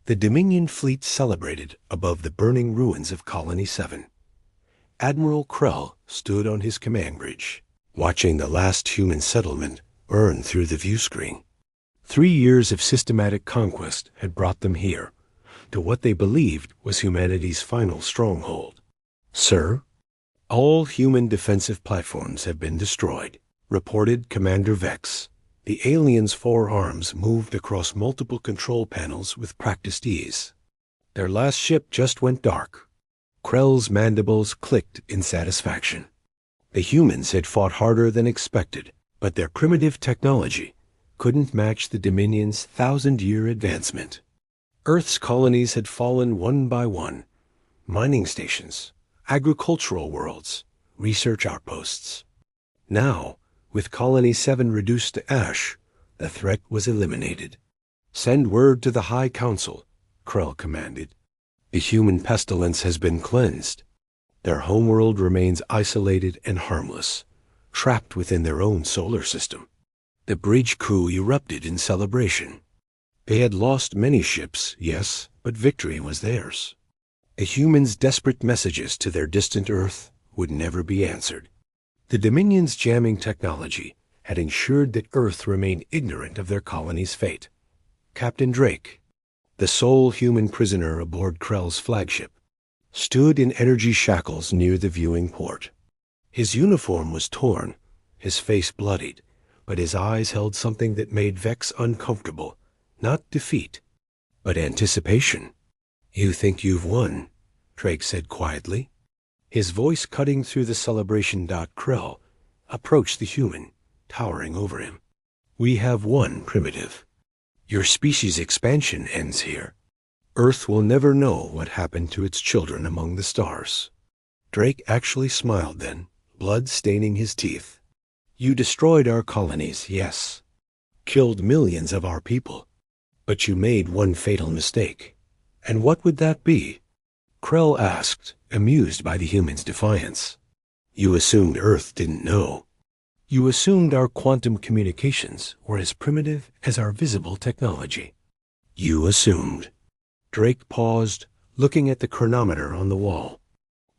The Dominion fleet celebrated above the burning ruins of Colony 7. Admiral Krell stood on his command bridge, watching the last human settlement burn through the view screen. 3 years of systematic conquest had brought them here, to what they believed was humanity's final stronghold. "Sir, all human defensive platforms have been destroyed," reported Commander Vex. The aliens' 4 arms moved across multiple control panels with practiced ease. Their last ship just went dark. Krell's mandibles clicked in satisfaction. The humans had fought harder than expected, but their primitive technology couldn't match the Dominion's 1,000-year advancement. Earth's colonies had fallen one by one. Mining stations, agricultural worlds, research outposts. Now, with Colony 7 reduced to ash, the threat was eliminated. "Send word to the High Council," Krell commanded. "The human pestilence has been cleansed. Their homeworld remains isolated and harmless, trapped within their own solar system." The bridge crew erupted in celebration. They had lost many ships, yes, but victory was theirs. The humans' desperate messages to their distant Earth would never be answered. The Dominion's jamming technology had ensured that Earth remained ignorant of their colony's fate. Captain Drake, the sole human prisoner aboard Krell's flagship, stood in energy shackles near the viewing port. His uniform was torn, his face bloodied, but his eyes held something that made Vex uncomfortable. Not defeat, but anticipation. "You think you've won," Drake said quietly. His voice cutting through the celebration. Krell approached the human, towering over him. "We have won, Primitive. Your species' expansion ends here. Earth will never know what happened to its children among the stars." Drake actually smiled then, blood staining his teeth. "You destroyed our colonies, yes. Killed millions of our people. But you made one fatal mistake. And what would that be?" Krell asked, amused by the human's defiance. "You assumed Earth didn't know. You assumed our quantum communications were as primitive as our visible technology. You assumed." Drake paused, looking at the chronometer on the wall.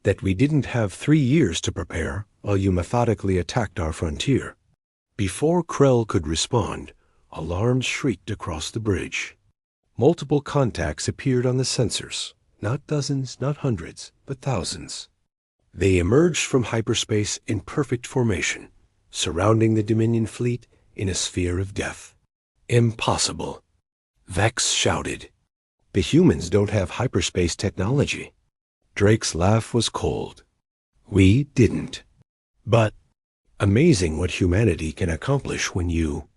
"That we didn't have 3 years to prepare while you methodically attacked our frontier." Before Krell could respond, alarms shrieked across the bridge. Multiple contacts appeared on the sensors, not dozens, not hundreds, but thousands. They emerged from hyperspace in perfect formation, surrounding the Dominion fleet in a sphere of death. "Impossible!" Vex shouted. "The humans don't have hyperspace technology." Drake's laugh was cold. "We didn't. But amazing what humanity can accomplish when you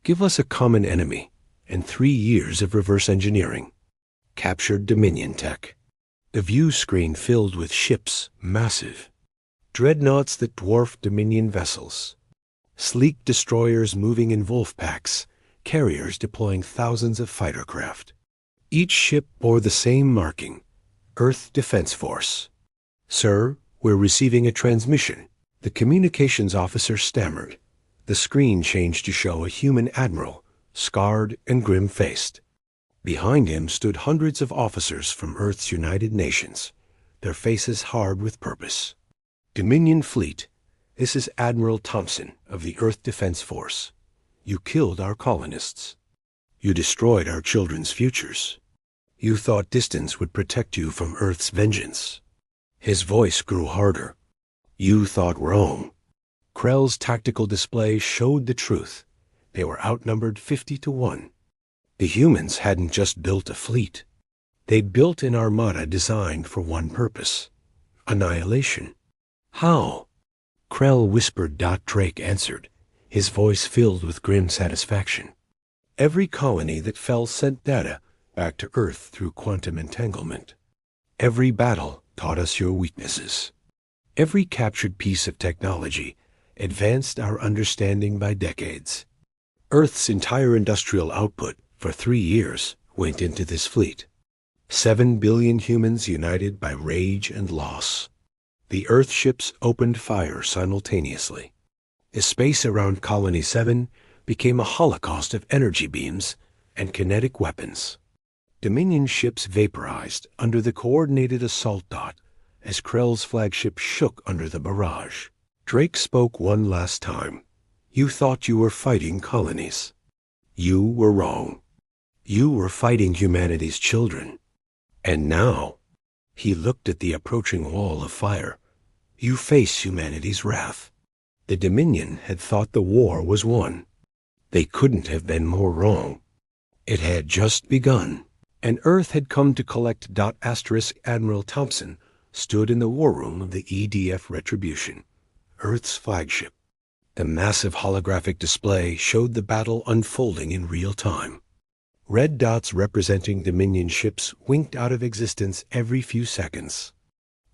give us a common enemy and 3 years of reverse engineering. Captured Dominion tech." The view screen filled with ships, massive. Dreadnoughts that dwarfed Dominion vessels. Sleek destroyers moving in wolf packs, carriers deploying thousands of fighter craft. Each ship bore the same marking, Earth Defense Force. "Sir, we're receiving a transmission." The communications officer stammered. The screen changed to show a human admiral, scarred and grim-faced. Behind him stood hundreds of officers from Earth's United Nations, their faces hard with purpose. "Dominion Fleet, this is Admiral Thompson of the Earth Defense Force. You killed our colonists. You destroyed our children's futures. You thought distance would protect you from Earth's vengeance." His voice grew harder. "You thought wrong." Krell's tactical display showed the truth. They were outnumbered 50 to 1. The humans hadn't just built a fleet. They'd built an armada designed for one purpose: annihilation. "How?" Krell whispered. Drake answered, his voice filled with grim satisfaction. "Every colony that fell sent data back to Earth through quantum entanglement. Every battle taught us your weaknesses. Every captured piece of technology advanced our understanding by decades. Earth's entire industrial output for 3 years went into this fleet. 7 billion humans united by rage and loss. The Earth ships opened fire simultaneously. The space around Colony 7 became a holocaust of energy beams and kinetic weapons. Dominion ships vaporized under the coordinated assault dot as Krell's flagship shook under the barrage. Drake spoke one last time. You thought you were fighting colonies. You were wrong. You were fighting humanity's children. And now, he looked at the approaching wall of fire. You face humanity's wrath. The Dominion had thought the war was won. They couldn't have been more wrong. It had just begun, and Earth had come to collect. Admiral Thompson stood in the war room of the EDF Retribution, Earth's flagship. The massive holographic display showed the battle unfolding in real time. Red dots representing Dominion ships winked out of existence every few seconds,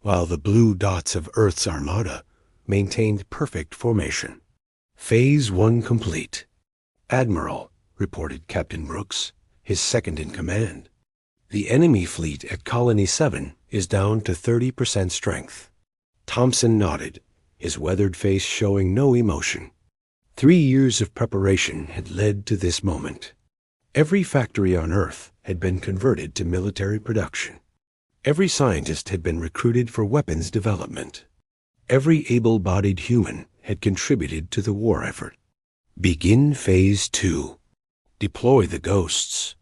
while the blue dots of Earth's Armada maintained perfect formation. Phase 1 complete. Admiral, reported Captain Brooks, his second-in-command. The enemy fleet at Colony 7 is down to 30% strength. Thompson nodded, his weathered face showing no emotion. 3 years of preparation had led to this moment. Every factory on Earth had been converted to military production. Every scientist had been recruited for weapons development. Every able-bodied human had contributed to the war effort. Begin Phase 2. Deploy the ghosts.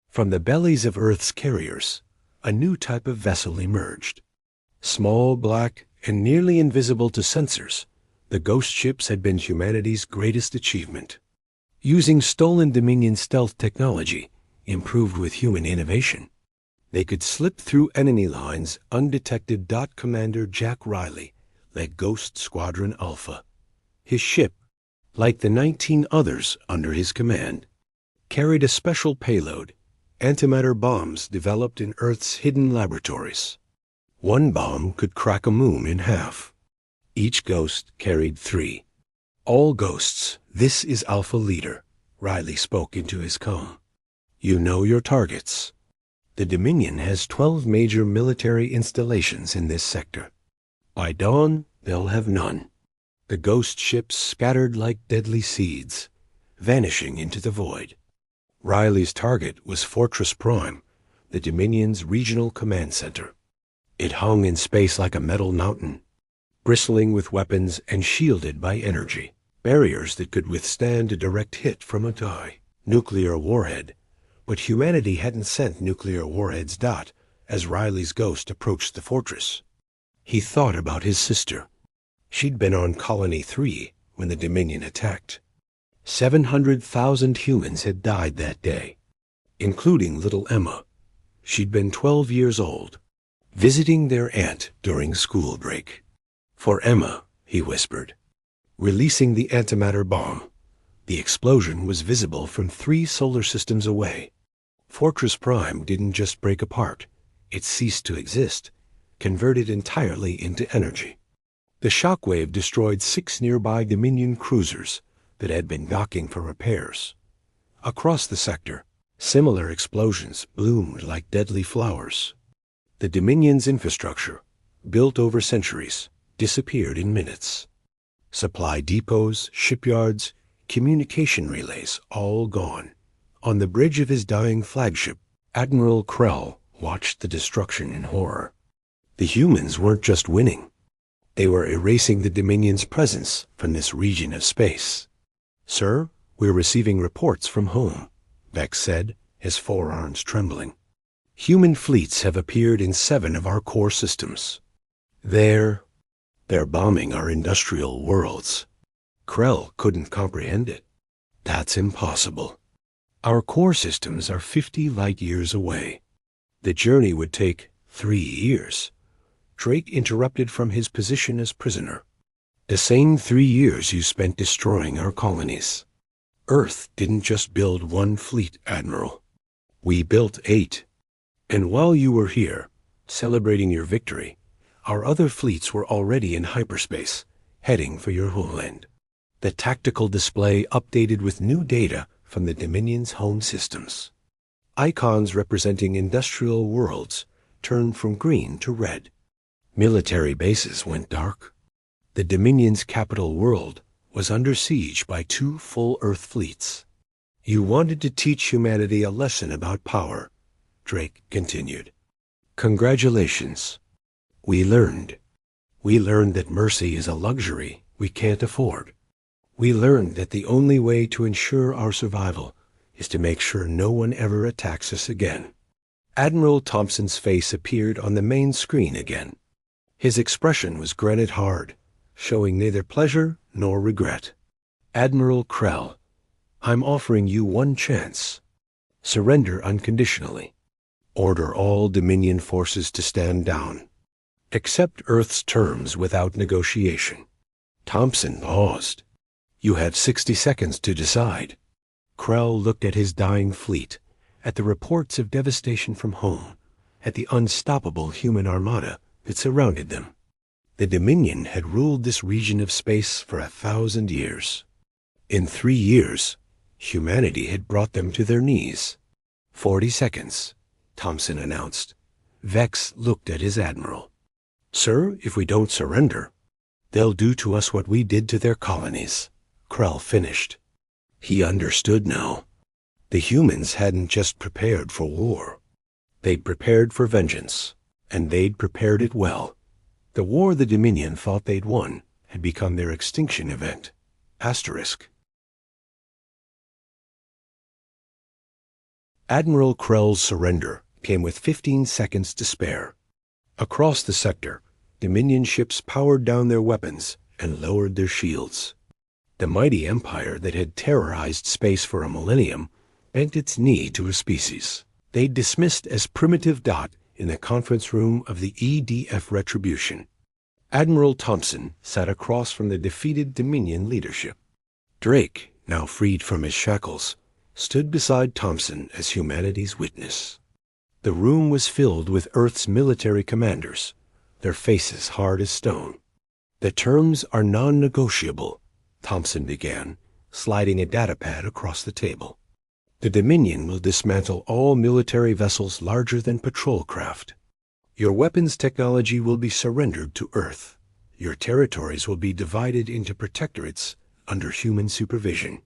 From the bellies of Earth's carriers, a new type of vessel emerged. Small, black, and nearly invisible to sensors, the ghost ships had been humanity's greatest achievement. Using stolen Dominion stealth technology, improved with human innovation, they could slip through enemy lines undetected. Commander Jack Riley led Ghost Squadron Alpha. His ship, like the 19 others under his command, carried a special payload, antimatter bombs developed in Earth's hidden laboratories. One bomb could crack a moon in half. Each ghost carried 3. All ghosts, this is Alpha Leader, Riley spoke into his comm. You know your targets. The Dominion has 12 major military installations in this sector. By dawn, they'll have none. The ghost ships scattered like deadly seeds, vanishing into the void. Riley's target was Fortress Prime, the Dominion's regional command center. It hung in space like a metal mountain, bristling with weapons and shielded by energy, barriers that could withstand a direct hit from a TIE nuclear warhead. But humanity hadn't sent nuclear warheads. As Riley's ghost approached the fortress, he thought about his sister. She'd been on Colony 3 when the Dominion attacked. 700,000 humans had died that day, including little Emma. She'd been 12 years old, visiting their aunt during school break. For Emma, he whispered, releasing the antimatter bomb. The explosion was visible from 3 solar systems away. Fortress Prime didn't just break apart. It ceased to exist, converted entirely into energy. The shockwave destroyed 6 nearby Dominion cruisers that had been docking for repairs. Across the sector, similar explosions bloomed like deadly flowers. The Dominion's infrastructure, built over centuries, disappeared in minutes. Supply depots, shipyards, communication relays, all gone. On the bridge of his dying flagship, Admiral Krell watched the destruction in horror. The humans weren't just winning. They were erasing the Dominion's presence from this region of space. Sir, we're receiving reports from home, Vex said, his forearms trembling. Human fleets have appeared in 7 of our core systems. They're bombing our industrial worlds. Krell couldn't comprehend it. That's impossible. Our core systems are 50 light years away. The journey would take 3 years. Drake interrupted from his position as prisoner. The same 3 years you spent destroying our colonies. Earth didn't just build 1 fleet, Admiral. We built 8. And while you were here, celebrating your victory, our other fleets were already in hyperspace, heading for your homeland. The tactical display updated with new data from the Dominion's home systems. Icons representing industrial worlds turned from green to red. Military bases went dark. The Dominion's capital world was under siege by 2 full Earth fleets. You wanted to teach humanity a lesson about power. Drake continued. Congratulations. We learned. We learned that mercy is a luxury we can't afford. We learned that the only way to ensure our survival is to make sure no one ever attacks us again. Admiral Thompson's face appeared on the main screen again. His expression was granite hard, showing neither pleasure nor regret. Admiral Krell, I'm offering you one chance. Surrender unconditionally. Order all Dominion forces to stand down. Accept Earth's terms without negotiation. Thompson paused. You have 60 seconds to decide. Krell looked at his dying fleet, at the reports of devastation from home, at the unstoppable human armada that surrounded them. The Dominion had ruled this region of space for 1,000 years. In 3 years, humanity had brought them to their knees. 40 seconds, Thompson announced. Vex looked at his admiral. Sir, if we don't surrender, they'll do to us what we did to their colonies. Krell finished. He understood now. The humans hadn't just prepared for war. They'd prepared for vengeance, and they'd prepared it well. The war the Dominion thought they'd won had become their extinction event. Asterisk. Admiral Krell's surrender came with 15 seconds to spare. Across the sector, Dominion ships powered down their weapons and lowered their shields. The mighty empire that had terrorized space for a millennium bent its knee to a species they dismissed as primitive dot in the conference room of the EDF Retribution. Admiral Thompson sat across from the defeated Dominion leadership. Drake, now freed from his shackles, stood beside Thompson as humanity's witness. The room was filled with Earth's military commanders, their faces hard as stone. The terms are non-negotiable, Thompson began, sliding a datapad across the table. The Dominion will dismantle all military vessels larger than patrol craft. Your weapons technology will be surrendered to Earth. Your territories will be divided into protectorates under human supervision.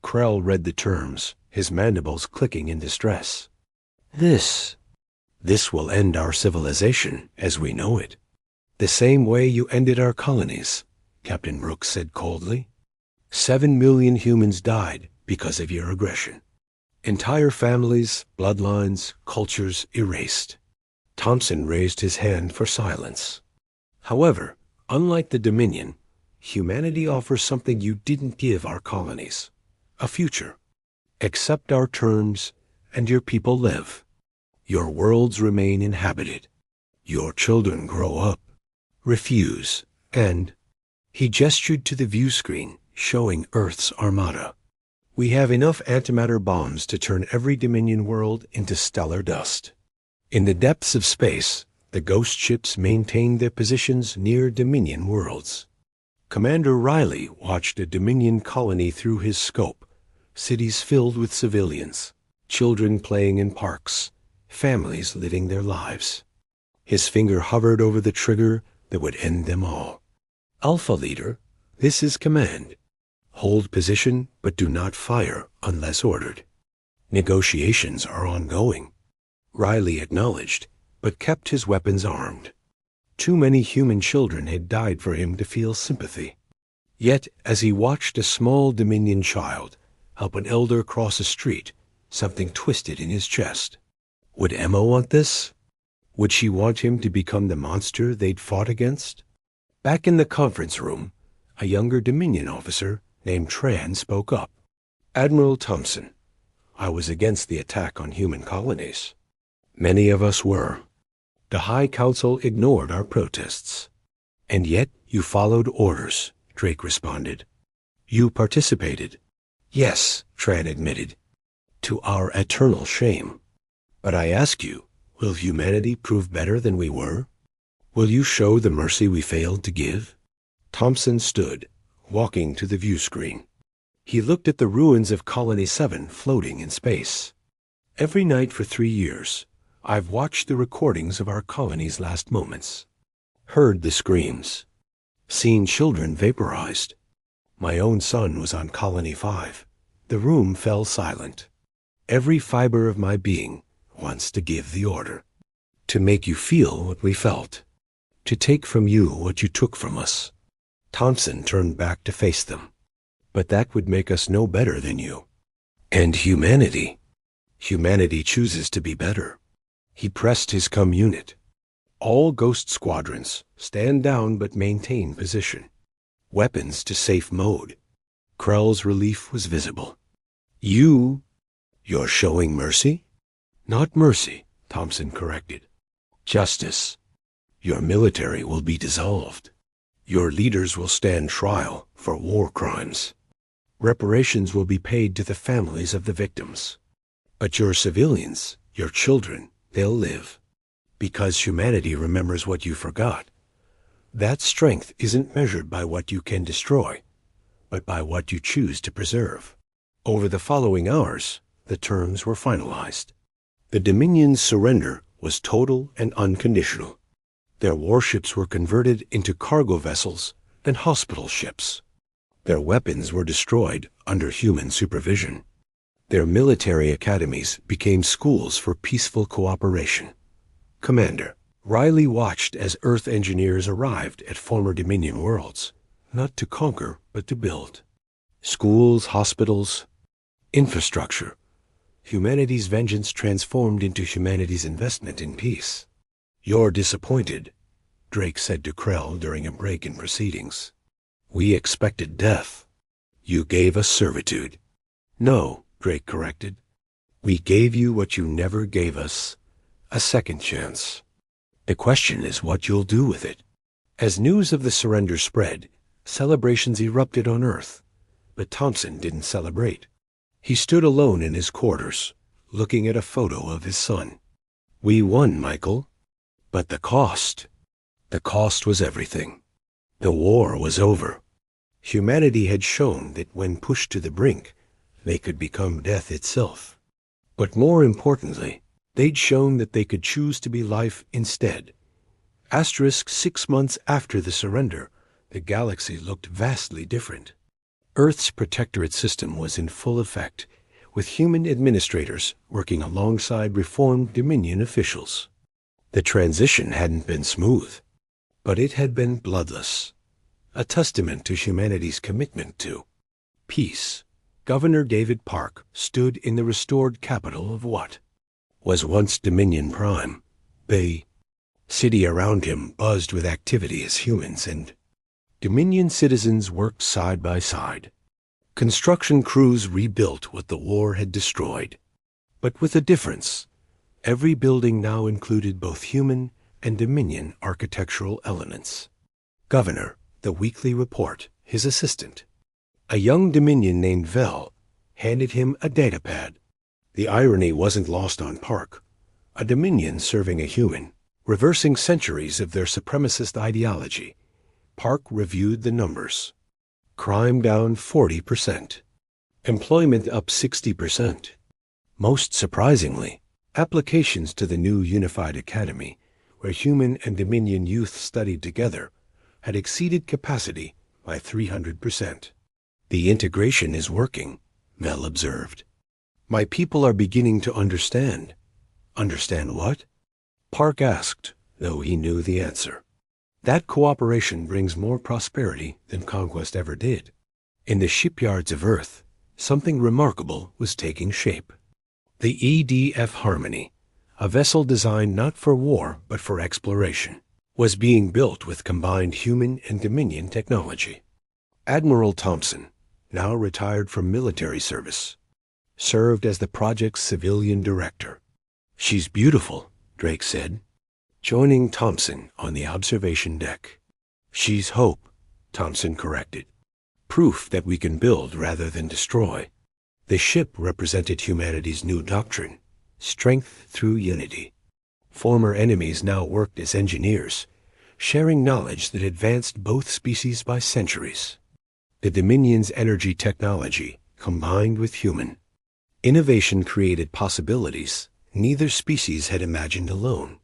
Krell read the terms, his mandibles clicking in distress. This will end our civilization as we know it. The same way you ended our colonies, Captain Brooks said coldly. 7 million humans died because of your aggression. Entire families, bloodlines, cultures erased. Thompson raised his hand for silence. However, unlike the Dominion, humanity offers something you didn't give our colonies. A future. Accept our terms, and your people live. Your worlds remain inhabited. Your children grow up. Refuse, and he gestured to the view screen, showing Earth's armada. We have enough antimatter bombs to turn every Dominion world into stellar dust. In the depths of space, the ghost ships maintained their positions near Dominion worlds. Commander Riley watched a Dominion colony through his scope, cities filled with civilians, children playing in parks, families living their lives. His finger hovered over the trigger that would end them all. Alpha Leader, this is command. Hold position, but do not fire unless ordered. Negotiations are ongoing. Riley acknowledged, but kept his weapons armed. Too many human children had died for him to feel sympathy. Yet, as he watched a small Dominion child help an elder cross a street, something twisted in his chest. Would Emma want this? Would she want him to become the monster they'd fought against? Back in the conference room, a younger Dominion officer named Tran spoke up. Admiral Thompson, I was against the attack on human colonies. Many of us were. The High Council ignored our protests. And yet you followed orders, Drake responded. You participated. Yes, Tran admitted, to our eternal shame. But I ask you, will humanity prove better than we were? Will you show the mercy we failed to give? Thompson stood, walking to the view screen. He looked at the ruins of Colony 7 floating in space. Every night for 3 years, I've watched the recordings of our colony's last moments, heard the screams, seen children vaporized. My own son was on Colony 5. The room fell silent. Every fiber of my being wants to give the order. To make you feel what we felt. To take from you what you took from us. Thompson turned back to face them. But that would make us no better than you. And humanity. Humanity chooses to be better. He pressed his unit. All ghost squadrons, stand down but maintain position. Weapons to safe mode. Krell's relief was visible. You're showing mercy? Not mercy, Thompson corrected. Justice. Your military will be dissolved. Your leaders will stand trial for war crimes. Reparations will be paid to the families of the victims. But your civilians, your children, they'll live. Because humanity remembers what you forgot. That strength isn't measured by what you can destroy, but by what you choose to preserve. Over the following hours, the terms were finalized. The Dominion's surrender was total and unconditional. Their warships were converted into cargo vessels and hospital ships. Their weapons were destroyed under human supervision. Their military academies became schools for peaceful cooperation. Commander, Riley watched as Earth engineers arrived at former Dominion worlds, not to conquer, but to build. Schools, hospitals, infrastructure. Humanity's vengeance transformed into humanity's investment in peace. You're disappointed, Drake said to Krell during a break in proceedings. We expected death. You gave us servitude. No, Drake corrected. We gave you what you never gave us, a second chance. The question is what you'll do with it. As news of the surrender spread, celebrations erupted on Earth, but Thompson didn't celebrate. He stood alone in his quarters, looking at a photo of his son. We won, Michael. But the cost was everything. The war was over. Humanity had shown that when pushed to the brink, they could become death itself. But more importantly, they'd shown that they could choose to be life instead. 6 months after the surrender, the galaxy looked vastly different. Earth's protectorate system was in full effect, with human administrators working alongside reformed Dominion officials. The transition hadn't been smooth, but it had been bloodless, a testament to humanity's commitment to peace. Governor David Park stood in the restored capital of what was once Dominion Prime. The city around him buzzed with activity as humans and Dominion citizens worked side by side. Construction crews rebuilt what the war had destroyed. But with a difference. Every building now included both human and Dominion architectural elements. Governor, the weekly report, his assistant. A young Dominion named Vel handed him a datapad. The irony wasn't lost on Park. A Dominion serving a human, reversing centuries of their supremacist ideology. Park reviewed the numbers. Crime down 40%. Employment up 60%. Most surprisingly, applications to the new Unified Academy, where human and Dominion youth studied together, had exceeded capacity by 300%. The integration is working, Mel observed. My people are beginning to understand. Understand what? Park asked, though he knew the answer. That cooperation brings more prosperity than conquest ever did. In the shipyards of Earth, something remarkable was taking shape. The EDF Harmony, a vessel designed not for war but for exploration, was being built with combined human and Dominion technology. Admiral Thompson, now retired from military service, served as the project's civilian director. She's beautiful, Drake said, joining Thompson on the observation deck. She's hope, Thompson corrected. Proof that we can build rather than destroy. The ship represented humanity's new doctrine, strength through unity. Former enemies now worked as engineers, sharing knowledge that advanced both species by centuries. The Dominion's energy technology combined with human. Innovation created possibilities neither species had imagined alone.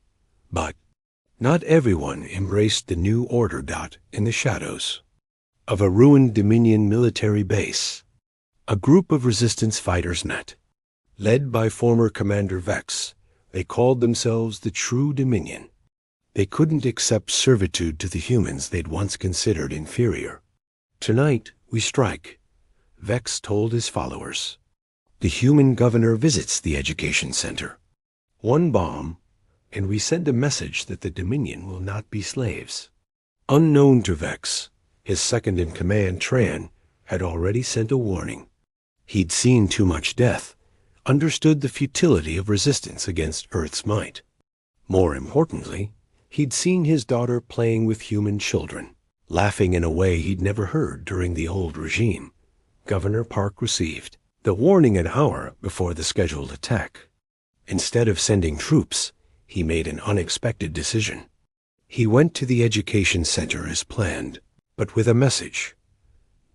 But not everyone embraced the new order. In the shadows of a ruined Dominion military base, a group of resistance fighters met. Led by former Commander Vex, They called themselves the True Dominion. They couldn't accept servitude to the humans they'd once considered inferior. Tonight, we strike, Vex told his followers. The human governor visits the education center. One bomb, and we send a message that the Dominion will not be slaves. Unknown to Vex, his second-in-command, Tran, had already sent a warning. He'd seen too much death, understood the futility of resistance against Earth's might. More importantly, he'd seen his daughter playing with human children, laughing in a way he'd never heard during the old regime. Governor Park received the warning an hour before the scheduled attack. Instead of sending troops, he made an unexpected decision. He went to the education center as planned, but with a message.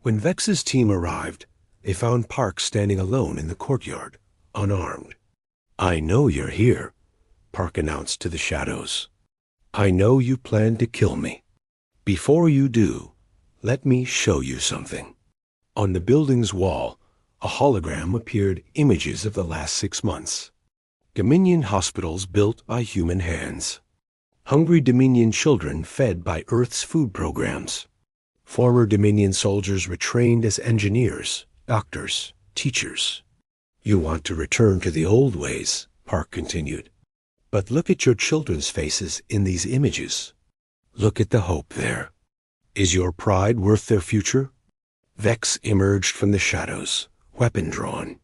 When Vex's team arrived, they found Park standing alone in the courtyard, unarmed. "I know you're here," Park announced to the shadows. "I know you plan to kill me. Before you do, let me show you something." On the building's wall, a hologram appeared, images of the last 6 months. Dominion hospitals built by human hands. Hungry Dominion children fed by Earth's food programs. Former Dominion soldiers retrained as engineers, doctors, teachers. "You want to return to the old ways," Park continued. "But look at your children's faces in these images. Look at the hope there. Is your pride worth their future?" Vex emerged from the shadows, weapon drawn.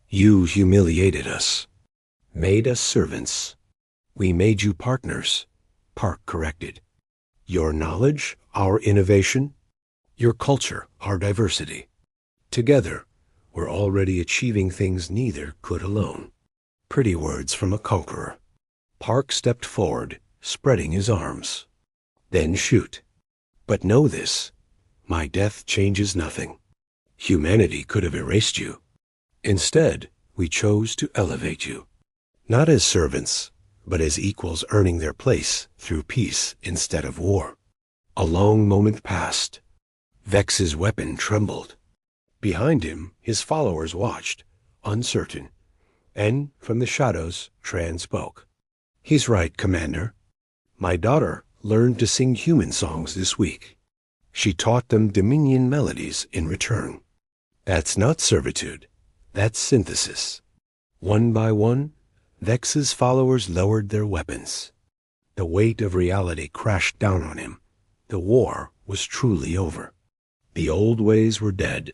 "You humiliated us, made us servants. We made you partners," Park corrected. "Your knowledge, our innovation. Your culture, our diversity. Together, we're already achieving things neither could alone." Pretty words from a conqueror. Park stepped forward, spreading his arms. "Then shoot. But know this. My death changes nothing. Humanity could have erased you. Instead, we chose to elevate you. Not as servants, but as equals earning their place through peace instead of war." A long moment passed. Vex's weapon trembled. Behind him, his followers watched, uncertain. And from the shadows, Tran spoke. "He's right, Commander. My daughter learned to sing human songs this week. She taught them Dominion melodies in return. That's not servitude. That's synthesis." One by one, Vex's followers lowered their weapons. The weight of reality crashed down on him. The war was truly over. The old ways were dead.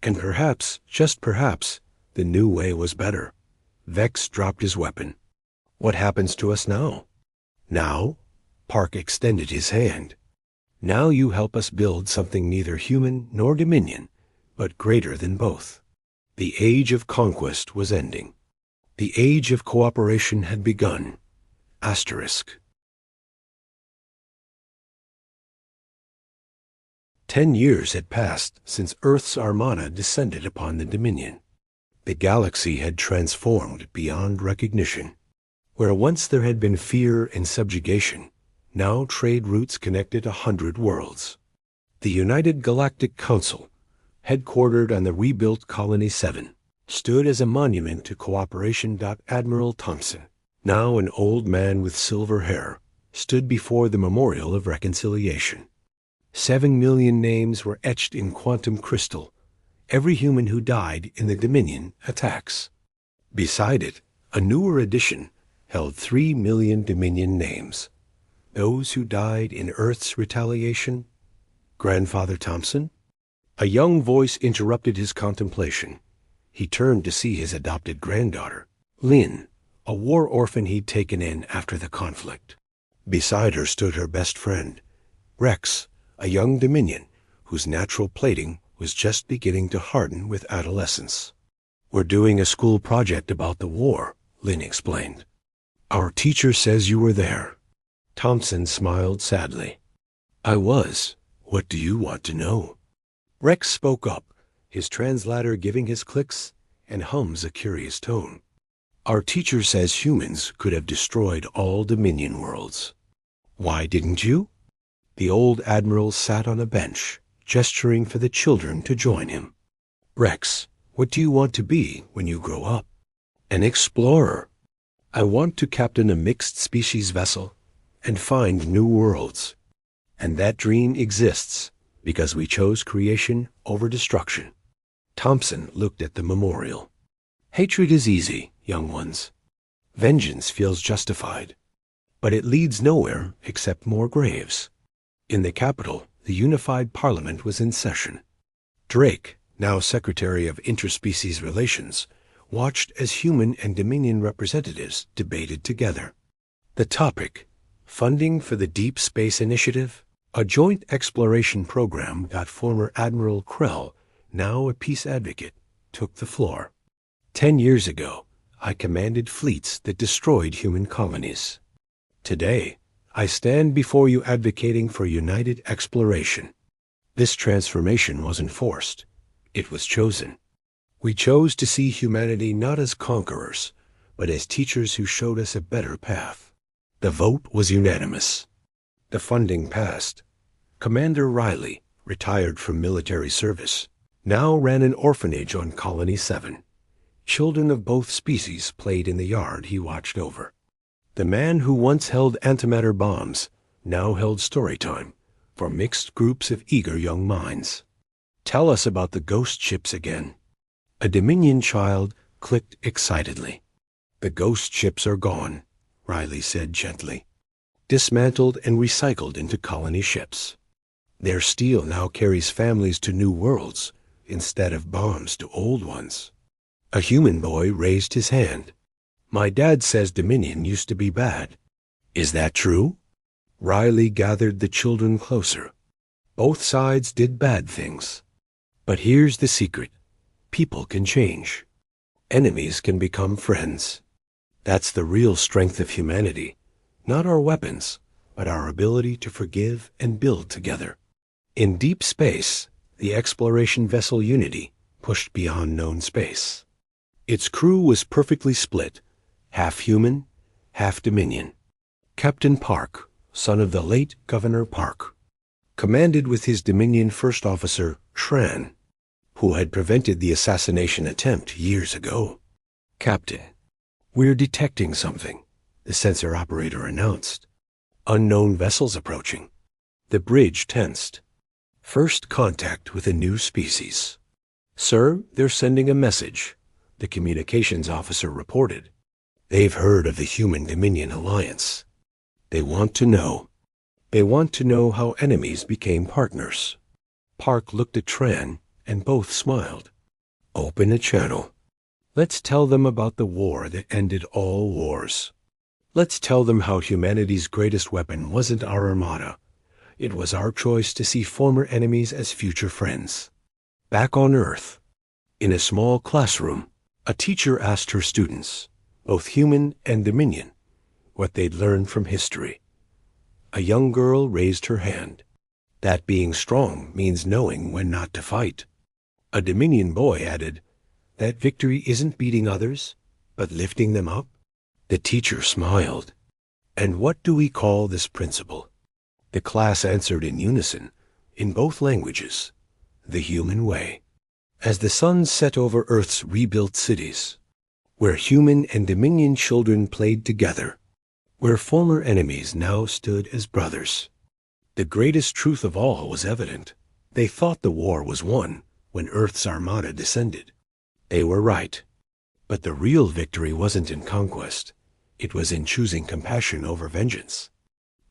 And perhaps, just perhaps, the new way was better. Vex dropped his weapon. "What happens to us now?" "Now?" Park extended his hand. "Now you help us build something neither human nor Dominion, but greater than both." The age of conquest was ending. The age of cooperation had begun. Asterisk. 10 years had passed since Earth's Armada descended upon the Dominion. The galaxy had transformed beyond recognition. Where once there had been fear and subjugation, now trade routes connected 100 worlds. The United Galactic Council, headquartered on the rebuilt Colony 7, stood as a monument to cooperation. Admiral Thompson, now an old man with silver hair, stood before the memorial of reconciliation. 7 million names were etched in quantum crystal, every human who died in the Dominion attacks. Beside it, a newer edition held 3 million Dominion names. Those who died in Earth's retaliation? Grandfather Thompson? A young voice interrupted his contemplation. He turned to see his adopted granddaughter, Lynn, a war orphan he'd taken in after the conflict. Beside her stood her best friend, Rex, a young Dominion whose natural plating was just beginning to harden with adolescence. "We're doing a school project about the war," Lynn explained. "Our teacher says you were there." Thompson smiled sadly. "I was. What do you want to know?" Rex spoke up, his translator giving his clicks and hums a curious tone. "Our teacher says humans could have destroyed all Dominion worlds. Why didn't you?" The old admiral sat on a bench, gesturing for the children to join him. "Rex, what do you want to be when you grow up?" "An explorer." I want to captain a mixed-species vessel and find new worlds. And that dream exists because we chose creation over destruction. Thompson looked at the memorial. Hatred is easy, young ones. Vengeance feels justified. But it leads nowhere except more graves. In the capital, the unified parliament was in session. Drake, now Secretary of Interspecies Relations, watched as human and Dominion representatives debated together. The topic, funding for the Deep Space Initiative, a joint exploration program that former Admiral Krell, now a peace advocate, took the floor. 10 years ago, I commanded fleets that destroyed human colonies. Today, I stand before you advocating for united exploration. This transformation wasn't forced. It was chosen. We chose to see humanity not as conquerors, but as teachers who showed us a better path. The vote was unanimous. The funding passed. Commander Riley, retired from military service, now ran an orphanage on Colony 7. Children of both species played in the yard he watched over. The man who once held antimatter bombs now held story time for mixed groups of eager young minds. Tell us about the ghost ships again. A Dominion child clicked excitedly. The ghost ships are gone, Riley said gently. Dismantled and recycled into colony ships. Their steel now carries families to new worlds instead of bombs to old ones. A human boy raised his hand. My dad says Dominion used to be bad. Is that true? Riley gathered the children closer. Both sides did bad things. But here's the secret. People can change. Enemies can become friends. That's the real strength of humanity. Not our weapons, but our ability to forgive and build together. In deep space, the exploration vessel Unity pushed beyond known space. Its crew was perfectly split, half human, half Dominion. Captain Park, son of the late Governor Park, commanded with his Dominion First Officer, Tran, who had prevented the assassination attempt years ago. Captain, we're detecting something, the sensor operator announced. Unknown vessels approaching. The bridge tensed. First contact with a new species. Sir, they're sending a message, the communications officer reported. They've heard of the Human-Dominion alliance. They want to know. They want to know how enemies became partners. Park looked at Tran, and both smiled. Open a channel. Let's tell them about the war that ended all wars. Let's tell them how humanity's greatest weapon wasn't our Armada. It was our choice to see former enemies as future friends. Back on Earth, in a small classroom, a teacher asked her students, both human and Dominion, what they'd learned from history. A young girl raised her hand. That being strong means knowing when not to fight. A Dominion boy added, that victory isn't beating others, but lifting them up. The teacher smiled. And what do we call this principle? The class answered in unison, in both languages, the human way. As the sun set over Earth's rebuilt cities, where human and Dominion children played together, where former enemies now stood as brothers, the greatest truth of all was evident. They thought the war was won when Earth's Armada descended. They were right. But the real victory wasn't in conquest. It was in choosing compassion over vengeance.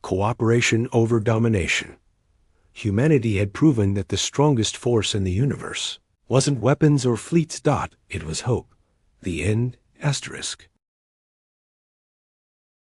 Cooperation over domination. Humanity had proven that the strongest force in the universe wasn't weapons or fleets. It was hope. The end, asterisk.